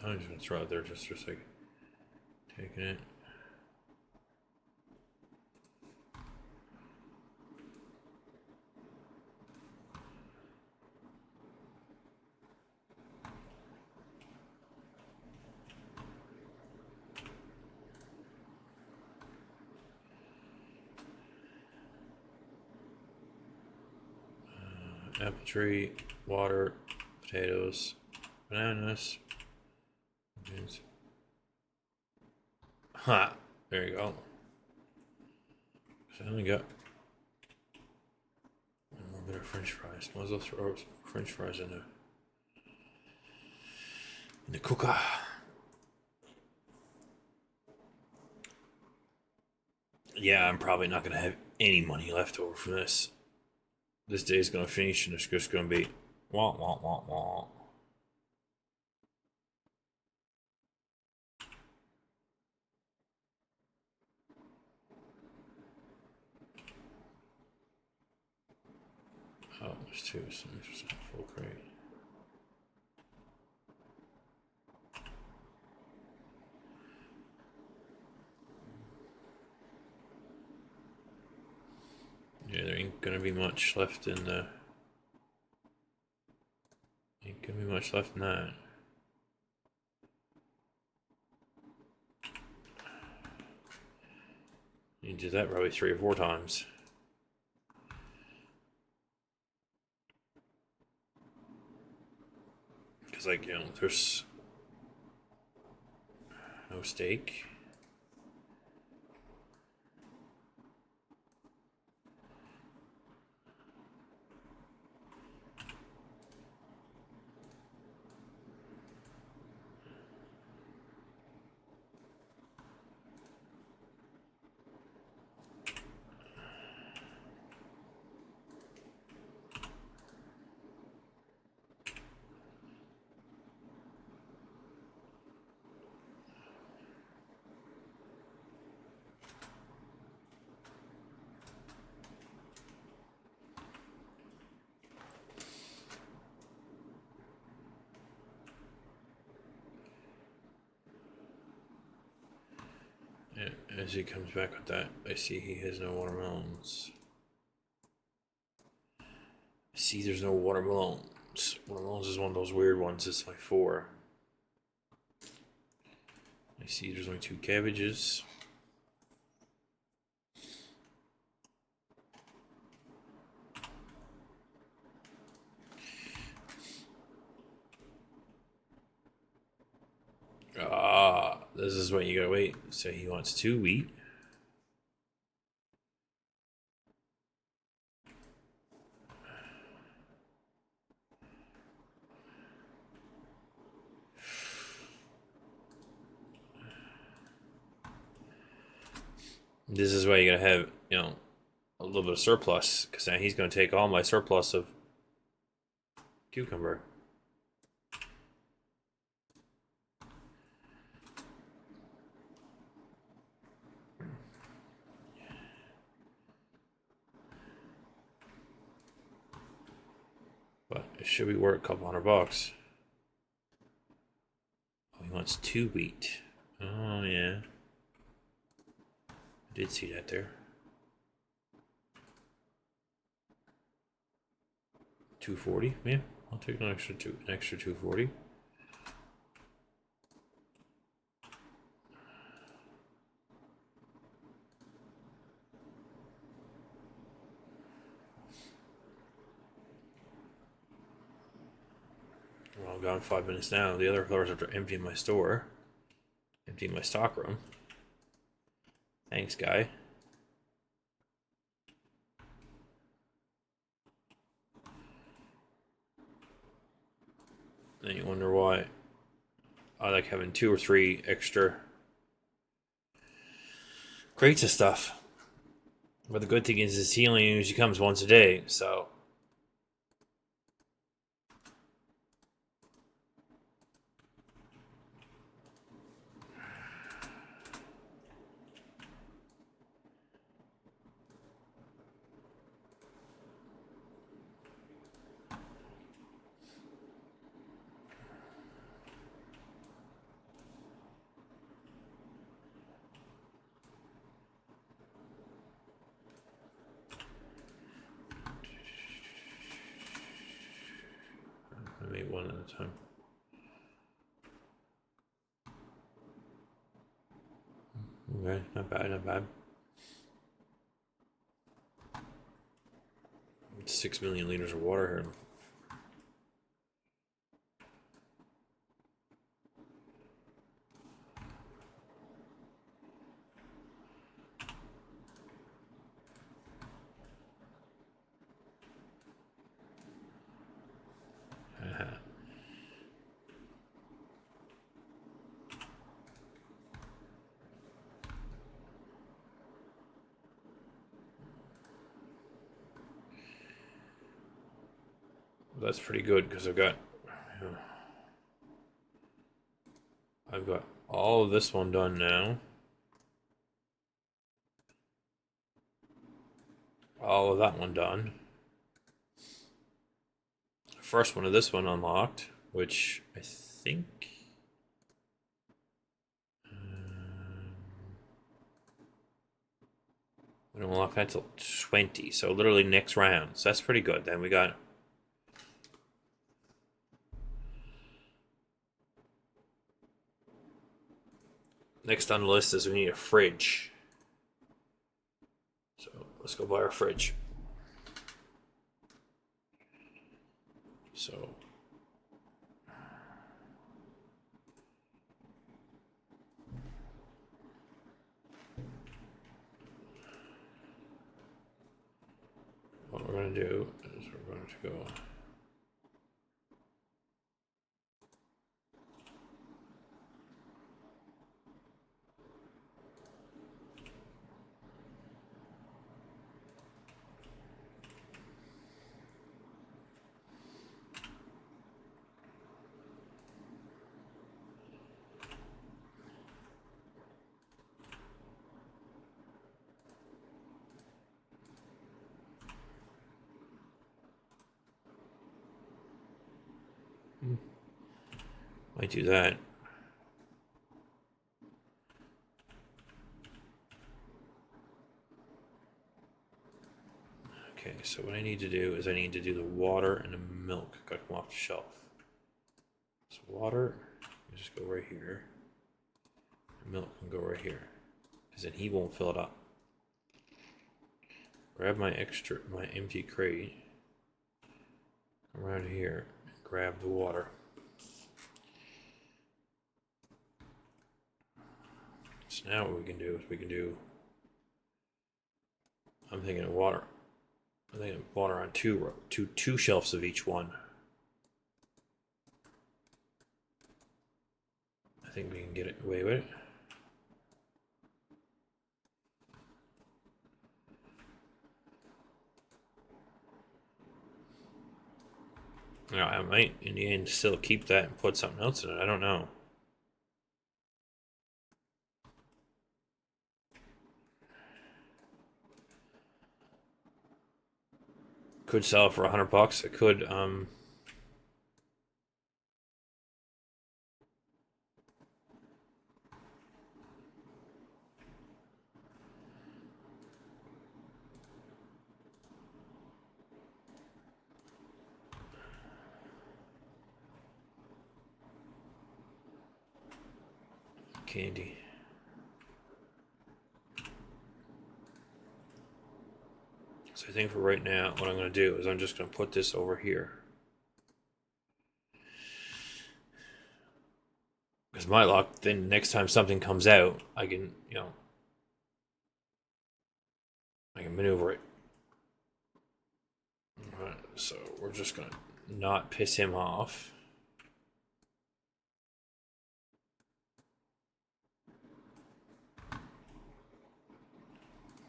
I'm just gonna throw it there just for a second. Taking it. Apple tree, water, potatoes, bananas, beans. Ha! There you go. So I only got one more bit of French fries. Might as well throw some French fries in the cooker. Yeah, I'm probably not gonna have any money left over from this. This day's gonna finish and it's just gonna be wah wah wah wah. Oh, there's two, so there's just a full crate. Yeah, there ain't gonna be much left in the be much left in that. You do that probably 3 or 4 times. Because, like, you know, there's no steak. As he comes back with that, I see he has no watermelons. I see there's no watermelons. Watermelons is one of those weird ones. It's like 4. I see there's only 2 cabbages. This is what you gotta wait. So he wants 2 wheat. This is why you gotta have, you know, a little bit of surplus, because now he's gonna take all my surplus of cucumber. But it should be worth a couple $100. Oh, he wants 2 wheat. Oh yeah, I did see that there. 240. Yeah, I'll take an extra 240. Well, I'm gone 5 minutes now. The other floors after emptying my store, emptying my stock room. Thanks, guy. Then you wonder why I like having 2 or 3 extra crates of stuff. But the good thing is he only usually comes once a day, so. I make one at a time. Okay, not bad, not bad. 6 million liters of water here. That's pretty good because I've got all of this one done now. All of that one done. First one of this one unlocked, which I think we don't unlock that till 20, so literally next round. So that's pretty good. Then we got Next on the list is we need a fridge. So let's go buy our fridge. So what we're going to do is we're going to go. Might do that. Okay, so what I need to do is I need to do the water and the milk. Got to come off the shelf. So water, just go right here. Milk can go right here, because then he won't fill it up. Grab my empty crate. Around here, grab the water. So now what we can do is I'm thinking of water. I'm thinking of water on two shelves of each one. I think we can get it away with it. Now, I might, in the end, still keep that and put something else in it. I don't know. Could sell it for $100. It could, candy. So I think for right now, what I'm going to do is I'm just going to put this over here. Because my luck, then next time something comes out, I can, I can maneuver it. Alright, so we're just going to not piss him off.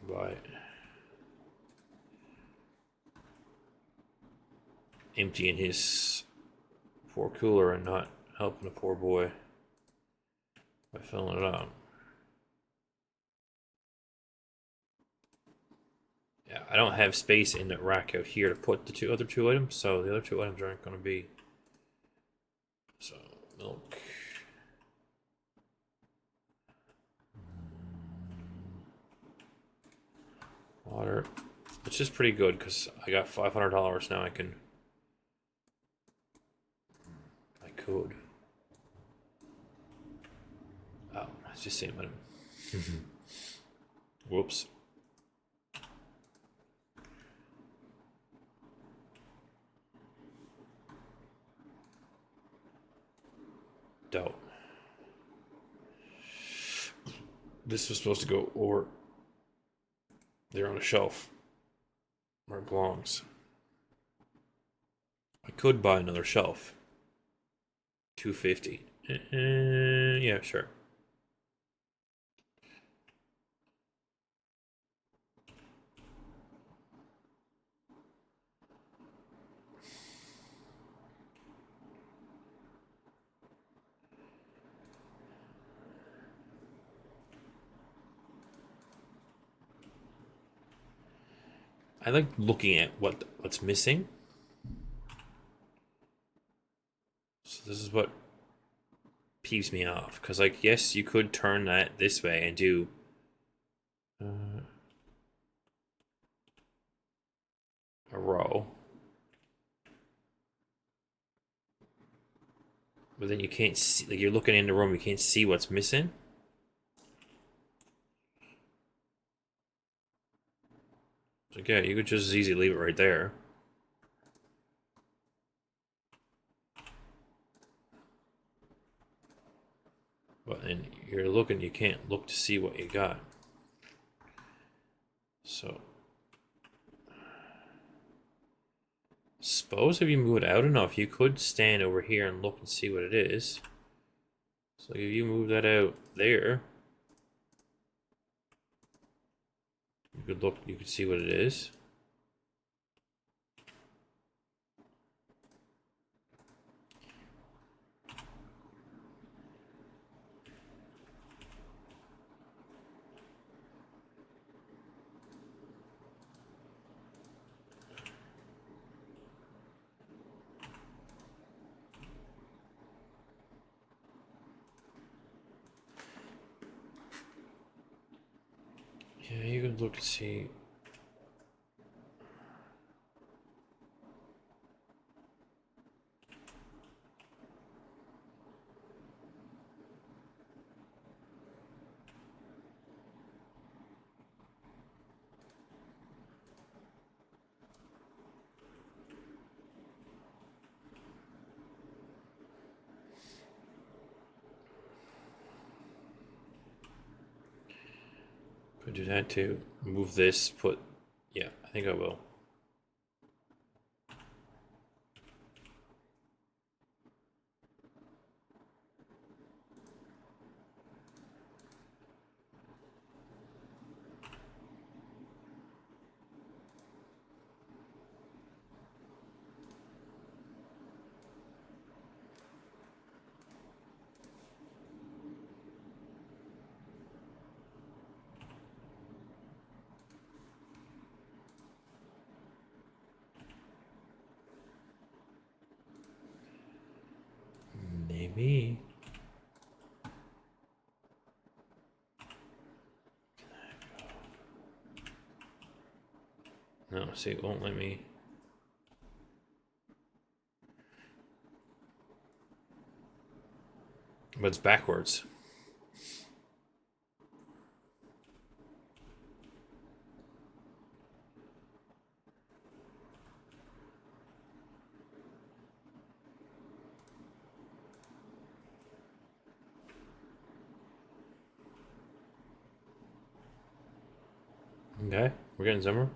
By emptying his poor cooler and not helping the poor boy by filling it up. Yeah, I don't have space in the rack out here to put the other two items, so the other two items aren't going to be. So, milk. Water. Which is pretty good because I got $500 now. I could. Oh, it's just same item. Whoops. Doubt. This was supposed to go over there on a shelf where it belongs. I could buy another shelf. $250. Yeah, sure. I like looking at what's missing. So this is what peeves me off, because like, yes, you could turn that this way and do a row, but then you can't see, like, you're looking in the room, you can't see what's missing. So yeah, you could just as easily leave it right there. But then you're looking, you can't look to see what you got. So, suppose if you move it out enough, you could stand over here and look and see what it is. So if you move that out there, you could look, you could see what it is. Yeah, you could look to see. Could do that too. Move this, put, yeah, I think I will. Maybe. No, see, it won't let me. But it's backwards. Okay, we're getting somewhere.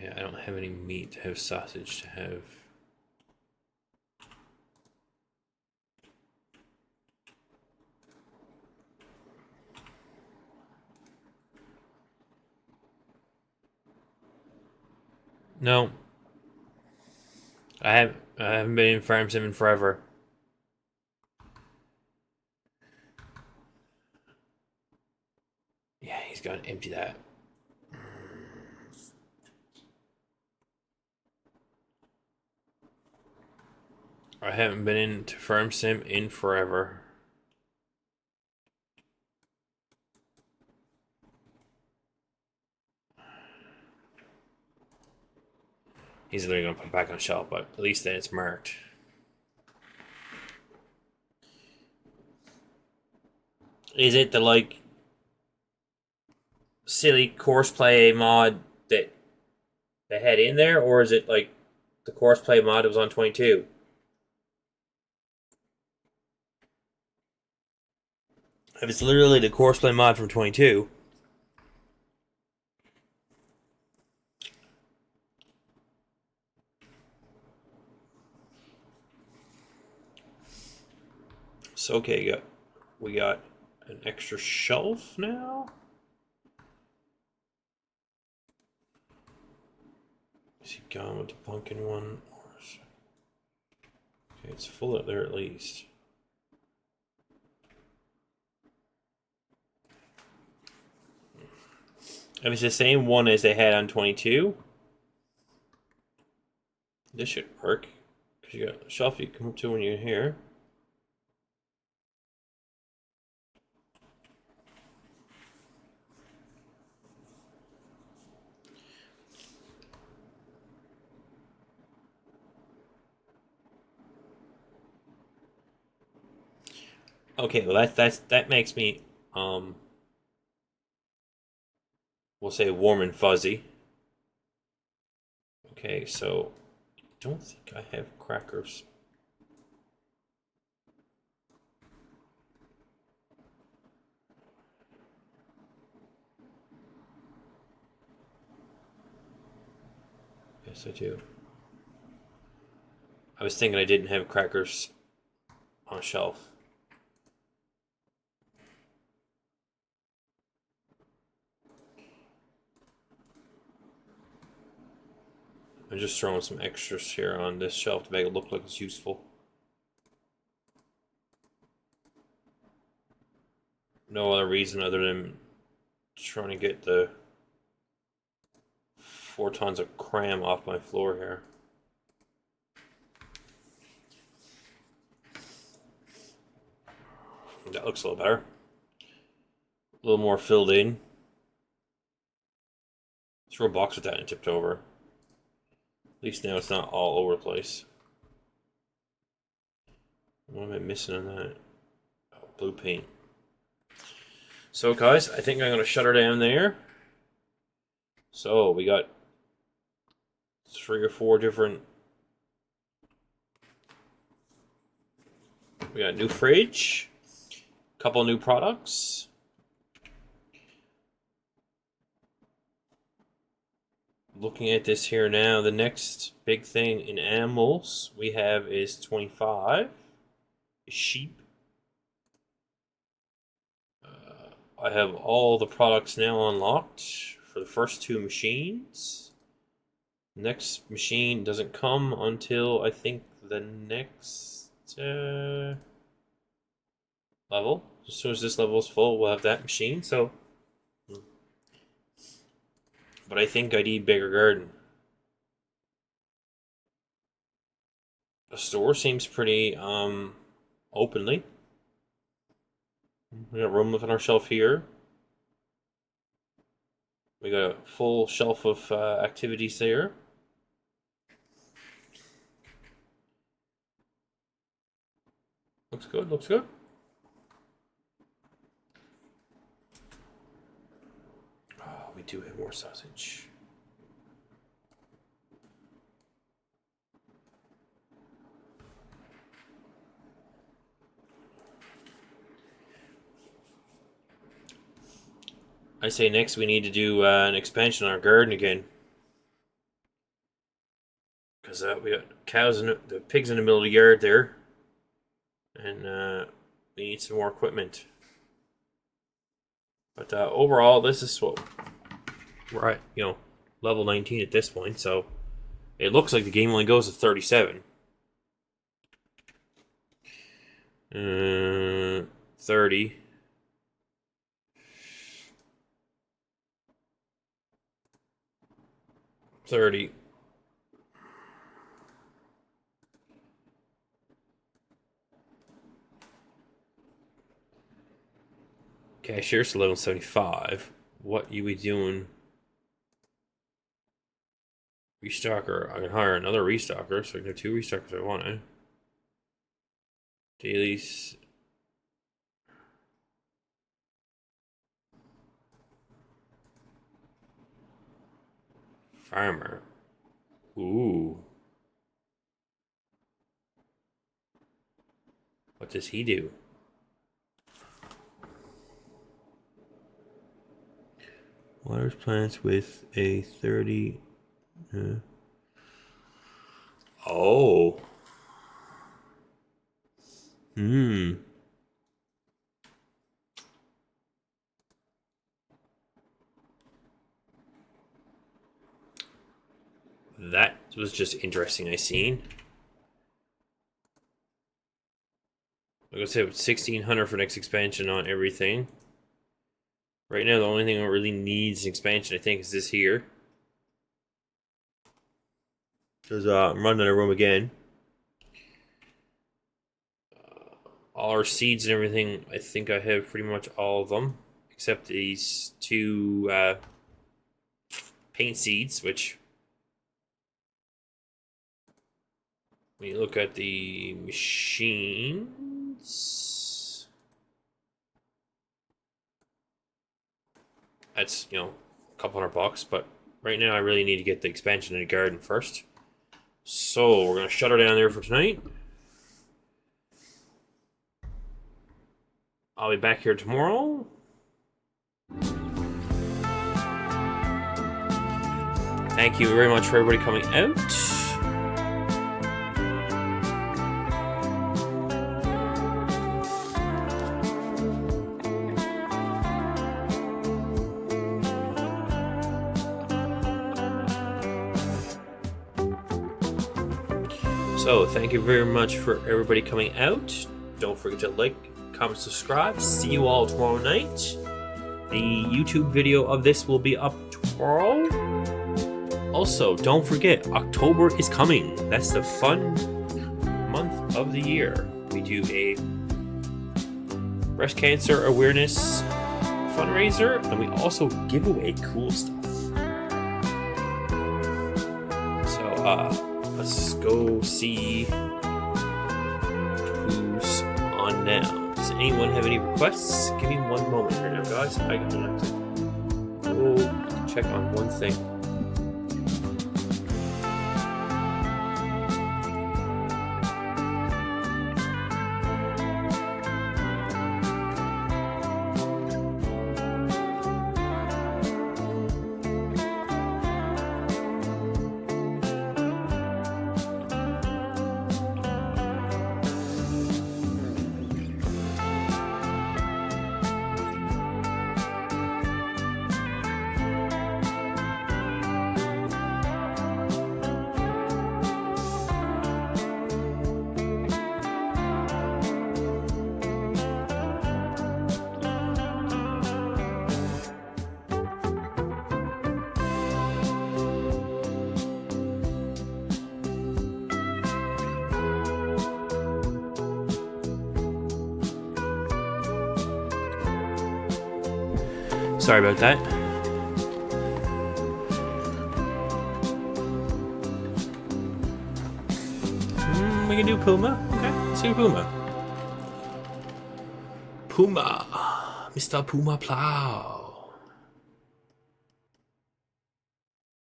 Yeah, I don't have any meat to have sausage to have. No, I haven't been in Farm Sim in forever. Yeah, he's got to empty that. I haven't been into Farm Sim in forever. He's literally gonna put it back on shelf, but at least then it's marked. Is it the like silly courseplay mod that they had in there, or is it like the courseplay mod that was on 22? If it's literally the courseplay mod from 22, so okay, we got an extra shelf now. Is he gone with the pumpkin one? Okay, it's full up there at least. If it's the same one as they had on 22, this should work. Because you got a shelf you come up to when you're here. Okay, well that makes me we'll say warm and fuzzy. Okay, so I don't think I have crackers. Yes, I do. I was thinking I didn't have crackers on a shelf. I'm just throwing some extras here on this shelf to make it look like it's useful. No other reason other than trying to get the 4 tons of cram off my floor here. That looks a little better. A little more filled in. Throw a box with that and tipped over. At least now it's not all over the place. What am I missing on that? Oh, blue paint. So guys, I think I'm going to shut her down there. So we got 3 or 4 different. We got a new fridge, a couple new products. Looking at this here now, the next big thing in animals we have is 25. Sheep. I have all the products now unlocked for the first 2 machines. Next machine doesn't come until I think the next level. As soon as this level is full, we'll have that machine. So, but I think I need bigger garden. The store seems pretty openly. We got room within our shelf here. We got a full shelf of activities there. Looks good, looks good. Oh, we do have more sausage. I say next we need to do an expansion on our garden again. Because we got cows and the pigs in the middle of the yard there. And we need some more equipment. But overall, this is what we're at, level 19 at this point. So it looks like the game only goes to 37. 30. 30. Cashier's level 75. What you be doing? Restocker. I can hire another restocker, so I can have 2 restockers I want, eh? Dailies. Farmer. Ooh. What does he do? Waters plants with a 30. Oh. Hmm. That was just interesting. I seen. Like I said, 1600 for next expansion on everything. Right now, the only thing that really needs expansion, I think, is this here. Because I'm running out of room again. All our seeds and everything, I think I have pretty much all of them. Except these 2 paint seeds, which... When you look at the machines... That's, you know, a couple $100, but right now I really need to get the expansion in the garden first. So we're gonna shut her down there for tonight. I'll be back here tomorrow. Thank you very much for everybody coming out. So, thank you very much for everybody coming out. Don't forget to like, comment, subscribe. See you all tomorrow night. The YouTube video of this will be up tomorrow. Also, don't forget, October is coming. That's the fun month of the year. We do a breast cancer awareness fundraiser, and we also give away cool stuff. So, let's go see who's on now. Does anyone have any requests? Give me one moment here now, guys. I have to go check on one thing. Sorry about that. We can do Puma. Okay, let's do Puma. Puma. Mr. Puma Plow.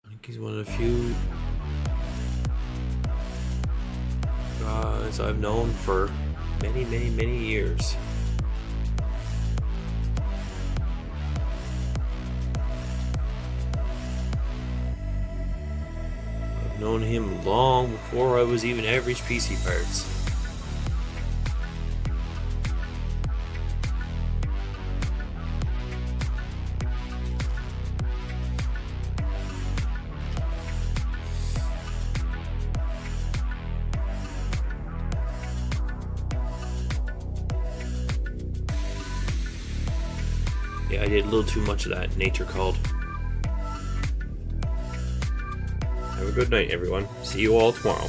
I think he's one of the few guys I've known for many, many, many years. Known him long before I was even average PC parts. Yeah, I did a little too much of that. Nature called. Have a good night, everyone. See you all tomorrow.